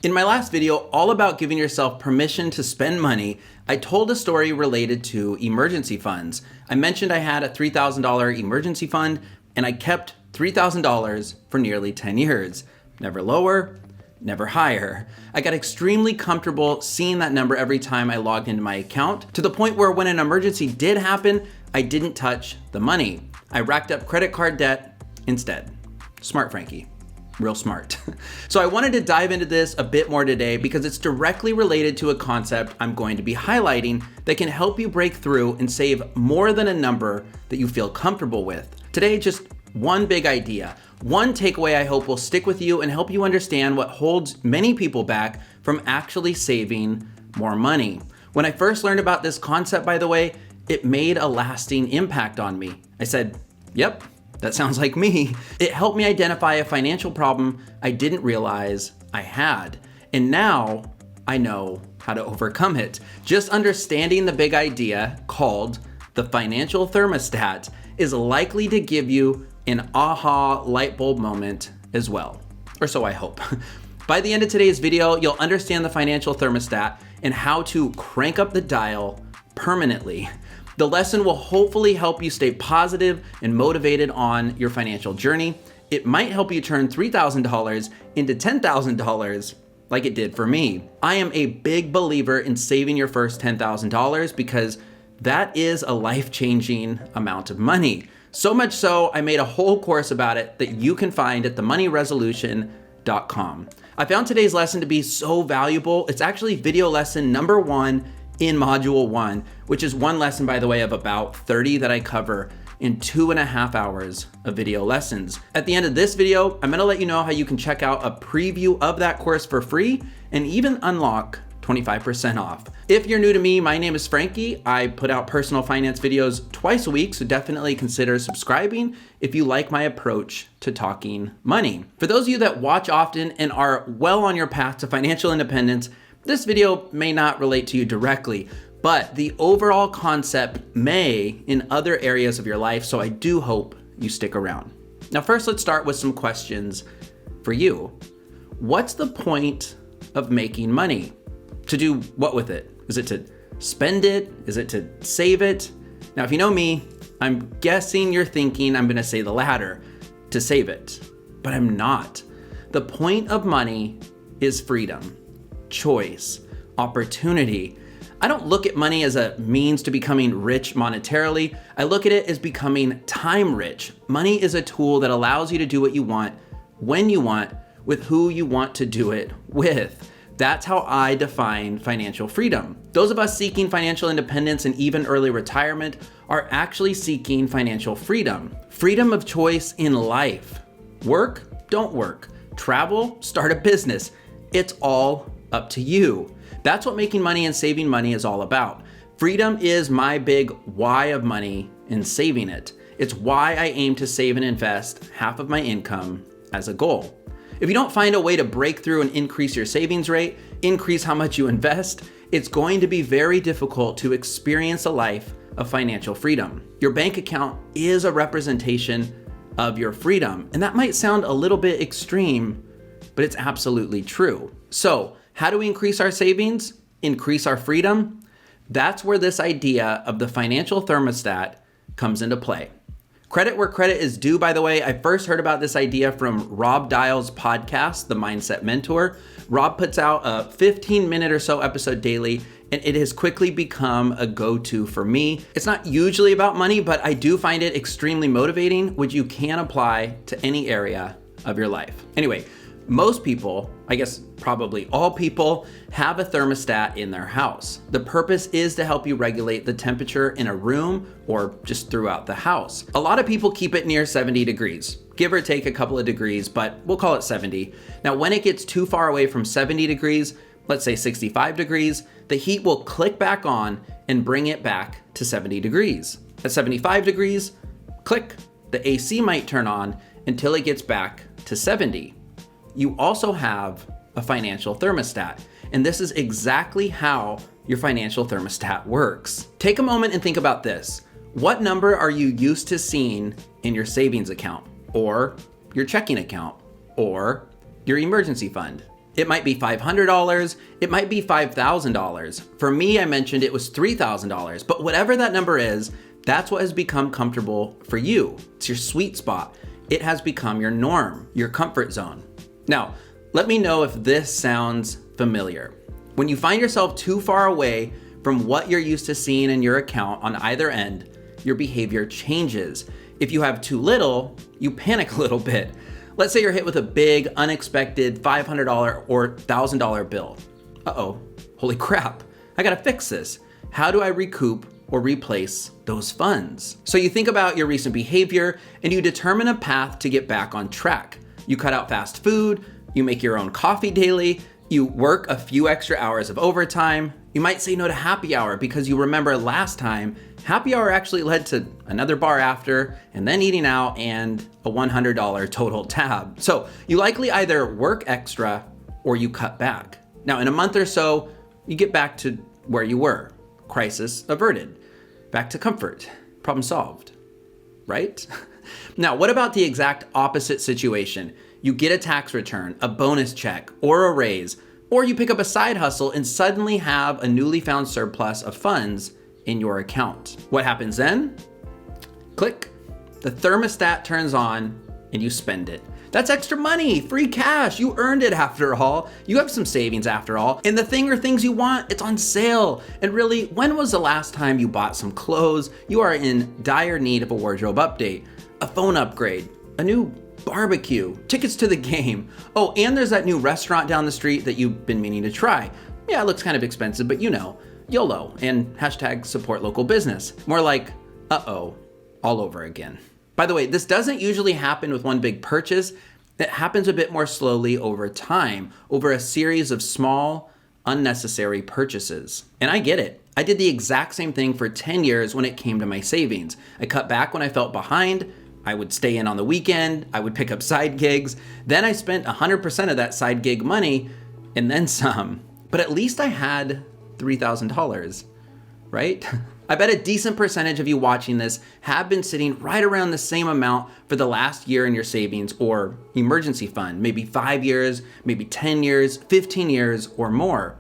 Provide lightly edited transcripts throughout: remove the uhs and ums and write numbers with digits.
In my last video, all about giving yourself permission to spend money, I told a story related to emergency funds. I mentioned I had a $3,000 emergency fund and I kept $3,000 for nearly 10 years. Never lower, never higher. I got extremely comfortable seeing that number every time I logged into my account, to the point where when an emergency did happen, I didn't touch the money. I racked up credit card debt instead. Smart Frankie. Real smart. So I wanted to dive into this a bit more today because it's directly related to a concept I'm going to be highlighting that can help you break through and save more than a number that you feel comfortable with. Today, just one big idea, one takeaway I hope will stick with you and help you understand what holds many people back from actually saving more money. When I first learned about this concept, by the way, it made a lasting impact on me. I said, yep, that sounds like me. It helped me identify a financial problem I didn't realize I had. And now I know how to overcome it. Just understanding the big idea called the financial thermostat is likely to give you an aha light bulb moment as well. Or so I hope. By the end of today's video, you'll understand the financial thermostat and how to crank up the dial permanently. The lesson will hopefully help you stay positive and motivated on your financial journey. It might help you turn $3,000 into $10,000 like it did for me. I am a big believer in saving your first $10,000 because that is a life-changing amount of money. So much so, I made a whole course about it that you can find at themoneyresolution.com. I found today's lesson to be so valuable. It's actually video lesson number 1 in module 1, which is one lesson, by the way, of about 30 that I cover in 2.5 hours of video lessons. At the end of this video, I'm gonna let you know how you can check out a preview of that course for free and even unlock 25% off. If you're new to me, my name is Frankie. I put out personal finance videos twice a week, so definitely consider subscribing if you like my approach to talking money. For those of you that watch often and are well on your path to financial independence, this video may not relate to you directly, but the overall concept may in other areas of your life, so I do hope you stick around. Now, first, let's start with some questions for you. What's the point of making money? To do what with it? Is it to spend it? Is it to save it? Now, if you know me, I'm guessing you're thinking I'm gonna say the latter, to save it, but I'm not. The point of money is freedom, choice, opportunity. I don't look at money as a means to becoming rich monetarily. I look at it as becoming time rich. Money is a tool that allows you to do what you want, when you want, with who you want to do it with. That's how I define financial freedom. Those of us seeking financial independence and even early retirement are actually seeking financial freedom. Freedom of choice in life. Work, don't work. Travel, start a business. It's all up to you. That's what making money and saving money is all about. Freedom is my big why of money and saving it. It's why I aim to save and invest half of my income as a goal. If you don't find a way to break through and increase your savings rate, increase how much you invest, it's going to be very difficult to experience a life of financial freedom. Your bank account is a representation of your freedom. And that might sound a little bit extreme, but it's absolutely true. So, how do we increase our savings? Increase our freedom? That's where this idea of the financial thermostat comes into play. Credit where credit is due, by the way. I first heard about this idea from Rob Dial's podcast, The Mindset Mentor. Rob puts out a 15-minute or so episode daily, and it has quickly become a go-to for me. It's not usually about money, but I do find it extremely motivating, which you can apply to any area of your life. Anyway, most people, I guess probably all people, have a thermostat in their house. The purpose is to help you regulate the temperature in a room or just throughout the house. A lot of people keep it near 70 degrees, give or take a couple of degrees, but we'll call it 70. Now, when it gets too far away from 70 degrees, let's say 65 degrees, the heat will click back on and bring it back to 70 degrees. At 75 degrees, click, the AC might turn on until it gets back to 70. You also have a financial thermostat, and this is exactly how your financial thermostat works. Take a moment and think about this. What number are you used to seeing in your savings account, or your checking account, or your emergency fund? It might be $500, it might be $5,000. For me, I mentioned it was $3,000, but whatever that number is, that's what has become comfortable for you. It's your sweet spot. It has become your norm, your comfort zone. Now, let me know if this sounds familiar. When you find yourself too far away from what you're used to seeing in your account on either end, your behavior changes. If you have too little, you panic a little bit. Let's say you're hit with a big, unexpected $500 or $1,000 bill. Uh-oh, holy crap, I gotta fix this. How do I recoup or replace those funds? So you think about your recent behavior and you determine a path to get back on track. You cut out fast food, you make your own coffee daily, you work a few extra hours of overtime, you might say no to happy hour because you remember last time, happy hour actually led to another bar after, and then eating out and a $100 total tab. So you likely either work extra or you cut back. Now in a month or so, you get back to where you were. Crisis averted. Back to comfort. Problem solved. Right? Now, what about the exact opposite situation? You get a tax return, a bonus check, or a raise, or you pick up a side hustle and suddenly have a newly found surplus of funds in your account. What happens then? Click. The thermostat turns on and you spend it. That's extra money, free cash. You earned it after all. You have some savings after all. And the thing or things you want, it's on sale. And really, when was the last time you bought some clothes? You are in dire need of a wardrobe update, a phone upgrade, a new barbecue, tickets to the game. Oh, and there's that new restaurant down the street that you've been meaning to try. Yeah, it looks kind of expensive, but you know, YOLO and hashtag support local business. More like, uh-oh, all over again. By the way, this doesn't usually happen with one big purchase. It happens a bit more slowly over time, over a series of small, unnecessary purchases. And I get it. I did the exact same thing for 10 years when it came to my savings. I cut back when I felt behind. I would stay in on the weekend. I would pick up side gigs. Then I spent 100% of that side gig money and then some. But at least I had $3,000, right? I bet a decent percentage of you watching this have been sitting right around the same amount for the last year in your savings or emergency fund, maybe 5 years, maybe 10 years, 15 years, or more.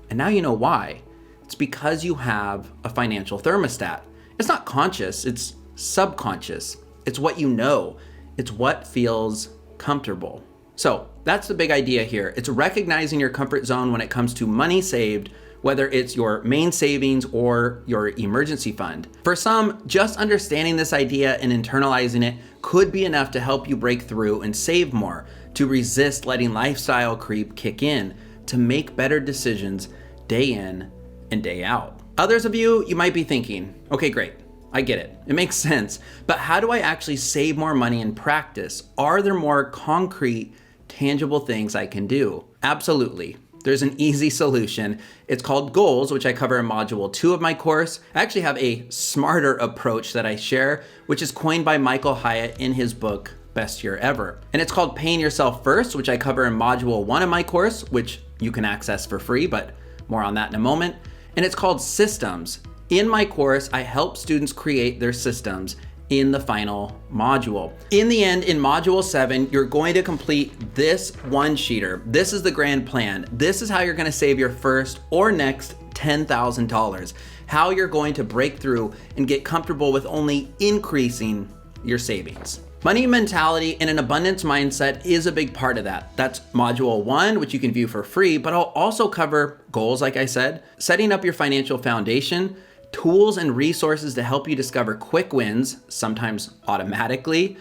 And now you know why. It's because you have a financial thermostat. It's not conscious, it's subconscious. It's what you know. It's what feels comfortable. So that's the big idea here. It's recognizing your comfort zone when it comes to money saved, whether it's your main savings or your emergency fund. For some, just understanding this idea and internalizing it could be enough to help you break through and save more, to resist letting lifestyle creep kick in, to make better decisions day in and day out. Others of you, you might be thinking, okay, great. I get it. It makes sense. But how do I actually save more money in practice? Are there more concrete, tangible things I can do? Absolutely. There's an easy solution. It's called goals, which I cover in module 2 of my course. I actually have a smarter approach that I share, which is coined by Michael Hyatt in his book, Best Year Ever. And it's called Paying Yourself First, which I cover in module 1 of my course, which you can access for free, but more on that in a moment. And it's called Systems. In my course, I help students create their systems in the final module. In the end, in module 7, you're going to complete this one-sheeter. This is the grand plan. This is how you're gonna save your first or next $10,000. How you're going to break through and get comfortable with only increasing your savings. Money mentality and an abundance mindset is a big part of that. That's module 1, which you can view for free, but I'll also cover goals, like I said, setting up your financial foundation, tools and resources to help you discover quick wins, sometimes automatically,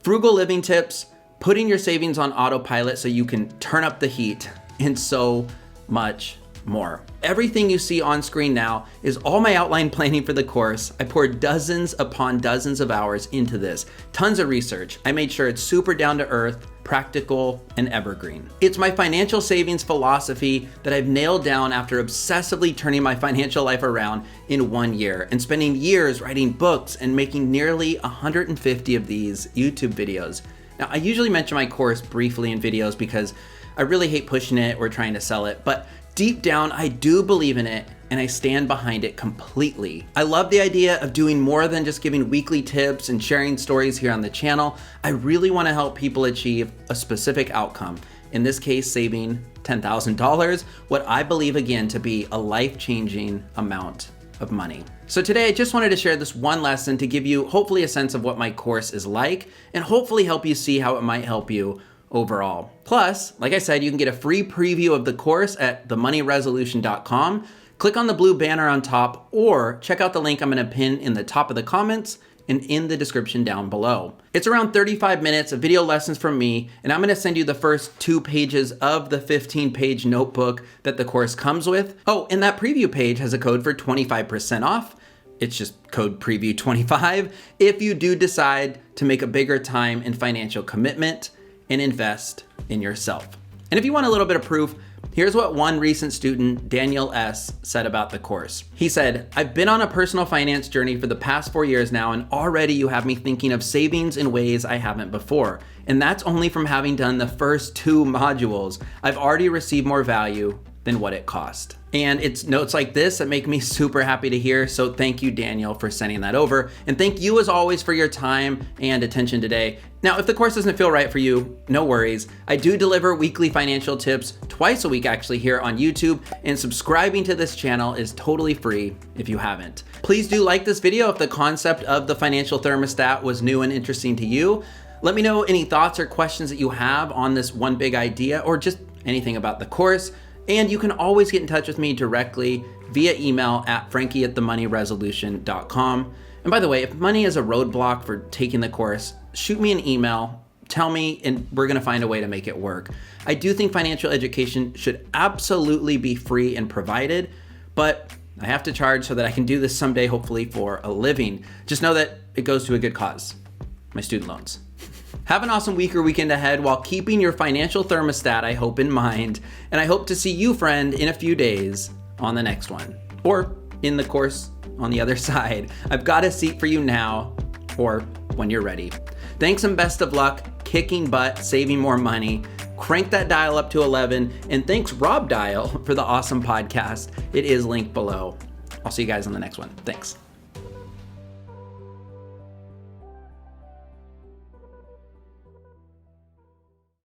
frugal living tips, putting your savings on autopilot so you can turn up the heat, and so much more. Everything you see on screen now is all my outline planning for the course. I poured dozens upon dozens of hours into this, tons of research. I made sure it's super down to earth, practical, and evergreen. It's my financial savings philosophy that I've nailed down after obsessively turning my financial life around in 1 year and spending years writing books and making nearly 150 of these YouTube videos. Now, I usually mention my course briefly in videos because I really hate pushing it or trying to sell it, but deep down, I do believe in it and I stand behind it completely. I love the idea of doing more than just giving weekly tips and sharing stories here on the channel. I really want to help people achieve a specific outcome. in this case, saving $10,000, what I believe again to be a life-changing amount of money. So today I just wanted to share this one lesson to give you hopefully a sense of what my course is like and hopefully help you see how it might help you overall. Plus, like I said, you can get a free preview of the course at themoneyresolution.com. Click on the blue banner on top or check out the link I'm going to pin in the top of the comments and in the description down below. It's around 35 minutes of video lessons from me, and I'm gonna send you the first 2 pages of the 15-page notebook that the course comes with. Oh, and that preview page has a code for 25% off. It's just code preview25 if you do decide to make a bigger time and financial commitment and invest in yourself. And if you want a little bit of proof, here's what one recent student, Daniel S., said about the course. He said, "I've been on a personal finance journey for the past 4 years now, and already you have me thinking of savings in ways I haven't before. And that's only from having done the first 2 modules. I've already received more value than what it cost." And it's notes like this that make me super happy to hear. So thank you, Daniel, for sending that over. And thank you as always for your time and attention today. Now, if the course doesn't feel right for you, no worries. I do deliver weekly financial tips twice a week actually here on YouTube, and subscribing to this channel is totally free if you haven't. Please do like this video if the concept of the financial thermostat was new and interesting to you. Let me know any thoughts or questions that you have on this one big idea or just anything about the course. And you can always get in touch with me directly via email at frankie@themoneyresolution.com. And by the way, if money is a roadblock for taking the course, shoot me an email, tell me, and we're gonna find a way to make it work. I do think financial education should absolutely be free and provided, but I have to charge so that I can do this someday, hopefully for a living. Just know that it goes to a good cause, my student loans. Have an awesome week or weekend ahead while keeping your financial thermostat, I hope, in mind. And I hope to see you, friend, in a few days on the next one. Or in the course on the other side. I've got a seat for you now or when you're ready. Thanks and best of luck, kicking butt, saving more money. Crank that dial up to 11. And thanks, Rob Dial, for the awesome podcast. It is linked below. I'll see you guys on the next one. Thanks.